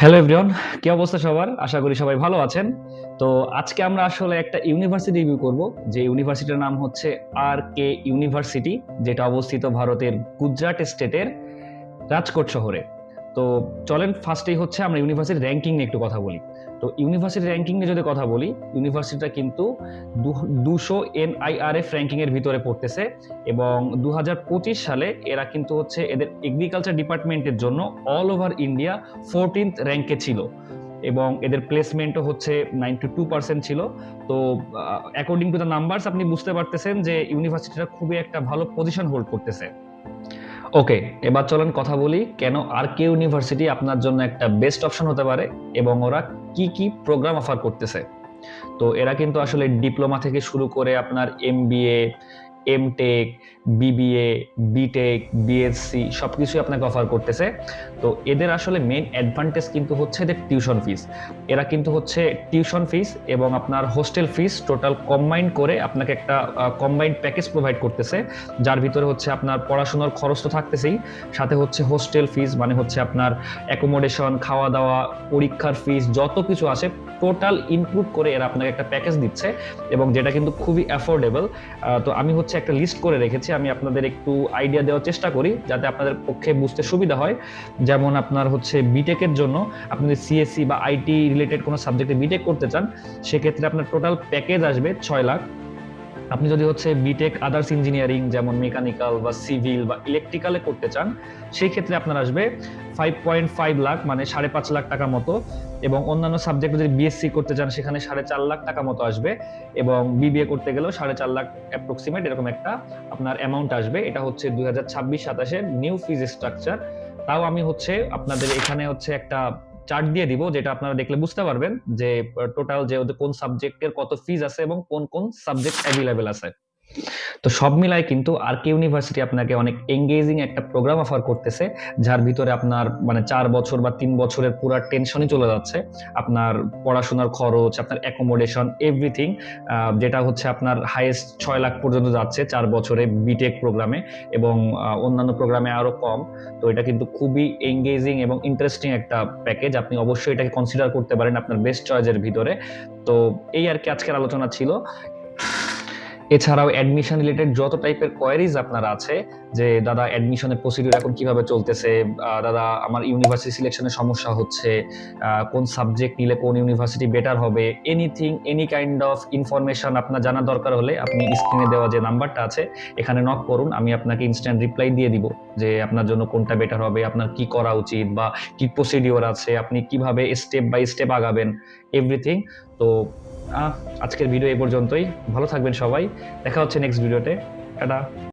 Hello everyone, কি অবস্থা সবার? আশা করি সবাই ভালো আছেন। তো আজকে আমরা আসলে একটা ইউনিভার্সিটি রিভিউ করব, যে ইউনিভার্সিটির নাম হচ্ছে আর কে ইউনিভার্সিটি, যেটা অবস্থিত ভারতের গুজরাট স্টেটের রাজকোট শহরে। তো চলেন ফার্স্টেই হচ্ছে আমরা ইউনিভার্সিটি র্যাঙ্কিং নিয়ে একটু কথা বলি। তো ইউনিভার্সিটি র্যাঙ্কিং নিয়ে যদি কথা বলি, ইউনিভার্সিটিটা কিন্তু 200 NIRF র্যাঙ্কিং এর ভিতরে পড়তেছে, এবং 2025 সালে এরা কিন্তু হচ্ছে এদের এগ্রিকালচার ডিপার্টমেন্টের জন্য অল ওভার ইন্ডিয়া 14th র্যাঙ্কে ছিল, এবং এদের প্লেসমেন্টও হচ্ছে 92% ছিল। তো অ্যাকর্ডিং টু দ্য নাম্বারস আপনি বুঝতে পারতেছেন যে ইউনিভার্সিটিটা খুবই একটা ভালো পজিশন হোল্ড করতেছে। ওকে, এবার চলেন কথা বলি কেন আর কে ইউনিভার্সিটি আপনার জন্য একটা বেস্ট অপশন হতে পারে, এবং ওরা কি কি প্রোগ্রাম অফার করতেছে। তো এরা কিন্তু আসলে ডিপ্লোমা থেকে শুরু করে আপনার MBA, MTech, BBA, BTech, BSc সবকিছুই আপনাকে অফার করতেছে। তো এদের আসলে মেইন অ্যাডভান্টেজ কিন্তু হচ্ছে এদের টিউশন ফিস। এরা কিন্তু হচ্ছে টিউশন ফিস এবং আপনার হোস্টেল ফিস টোটাল কম্বাইন করে আপনাকে একটা কম্বাইন্ড প্যাকেজ প্রোভাইড করতেছে, যার ভিতরে হচ্ছে আপনার পড়াশোনার খরচ তো থাকতেছেই, সাথে হচ্ছে হোস্টেল ফিস মানে হচ্ছে আপনার অ্যাকোমোডেশন, খাওয়া দাওয়া, পরীক্ষার ফিস যত কিছু আছে টোটাল ইনক্লুড করে এরা আপনাকে একটা প্যাকেজ দিচ্ছে, এবং যেটা কিন্তু খুবই অ্যাফোর্ডেবল। তো আমি হচ্ছে একটা লিস্ট করে রেখেছি, আমি আপনাদের একটু আইডিয়া দেওয়ার চেষ্টা করি যাতে আপনাদের পক্ষে বুঝতে সুবিধা হয়। যেমন আপনার হচ্ছে বিটেকের জন্য, আপনি যদি সিএসসি বা আইটি রিলেটেড কোনো সাবজেক্টে বিটেক করতে চান, সেক্ষেত্রে আপনার টোটাল প্যাকেজ আসবে 6 লাখ। আপনি যদি হচ্ছে বিটেক আদার্স ইঞ্জিনিয়ারিং যেমন মেকানিক্যাল বা সিভিল বা ইলেকট্রিক্যালে করতে চান, সেই ক্ষেত্রে আপনার আসবে 5.5 লাখ, মানে 5.5 লাখ টাকা মতো। এবং অন্যান্য সাবজেক্ট যদি বিএসসি করতে চান, সেখানে 4.5 লাখ টাকা মতো আসবে, এবং বিবিএ করতে গেলেও 4.5 লাখ অ্যাপ্রক্সিমেট এরকম একটা আপনার অ্যামাউন্ট আসবে। এটা হচ্ছে 2026-27-এর নিউ ফিজ স্ট্রাকচার। তাও আমি হচ্ছে আপনাদের এখানে হচ্ছে একটা চার্ট দিয়ে দিব, যেটা আপনারা দেখলে বুঝতে পারবেন যে টোটাল যে ওদের কোন সাবজেক্টের কত ফিজ আছে এবং কোন কোন সাবজেক্ট অ্যাভেলেবেল আছে। তো সব মিলায় কিন্তু আর কে ইউনিভার্সিটি আপনাকে অনেক এঙ্গেজিং একটা প্রোগ্রাম অফার করতেছে, যার ভিতরে আপনার মানে 4 বছর বা 3 বছরের পুরা টেনশনই চলে যাচ্ছে। আপনার পড়াশোনার খরচ, আপনার অ্যাকোমোডেশন, এভরিথিং, যেটা হচ্ছে আপনার হাইয়েস্ট 6 লাখ পর্যন্ত যাচ্ছে 4 বছরে বিটেক প্রোগ্রামে, এবং অন্যান্য প্রোগ্রামে আরো কম। তো এটা কিন্তু খুবই এঙ্গেজিং এবং ইন্টারেস্টিং একটা প্যাকেজ, আপনি অবশ্যই এটাকে কনসিডার করতে পারেন আপনার বেস্ট চয়েসের ভিতরে। তো এই আর কি আজকের আলোচনা ছিল। এছাড়াও অ্যাডমিশন রিলেটেড যত টাইপের কোয়ারিজ আপনার আছে, যে দাদা অ্যাডমিশনের প্রসিডিউর এখন কিভাবে চলতেছে, দাদা আমার ইউনিভার্সিটি সিলেকশনের সমস্যা হচ্ছে, কোন সাবজেক্ট নিলে কোন ইউনিভার্সিটি বেটার হবে, anything any kind of information আপনার জানার দরকার হলে আপনি স্ক্রিনে দেওয়া যে নাম্বারটা আছে এখানে নক করুন, আমি আপনাকে ইনস্ট্যান্ট রিপ্লাই দিয়ে দিব যে আপনার জন্য কোনটা বেটার হবে, আপনার কি করা উচিত বা কি প্রসিডিউর আছে, আপনি কিভাবে স্টেপ বাই স্টেপ আগাবেন, এভরিথিং। তো আজকের ভিডিও এই পর্যন্তই। ভালো থাকবেন সবাই, দেখা হচ্ছে নেক্সট ভিডিওতে। টাটা।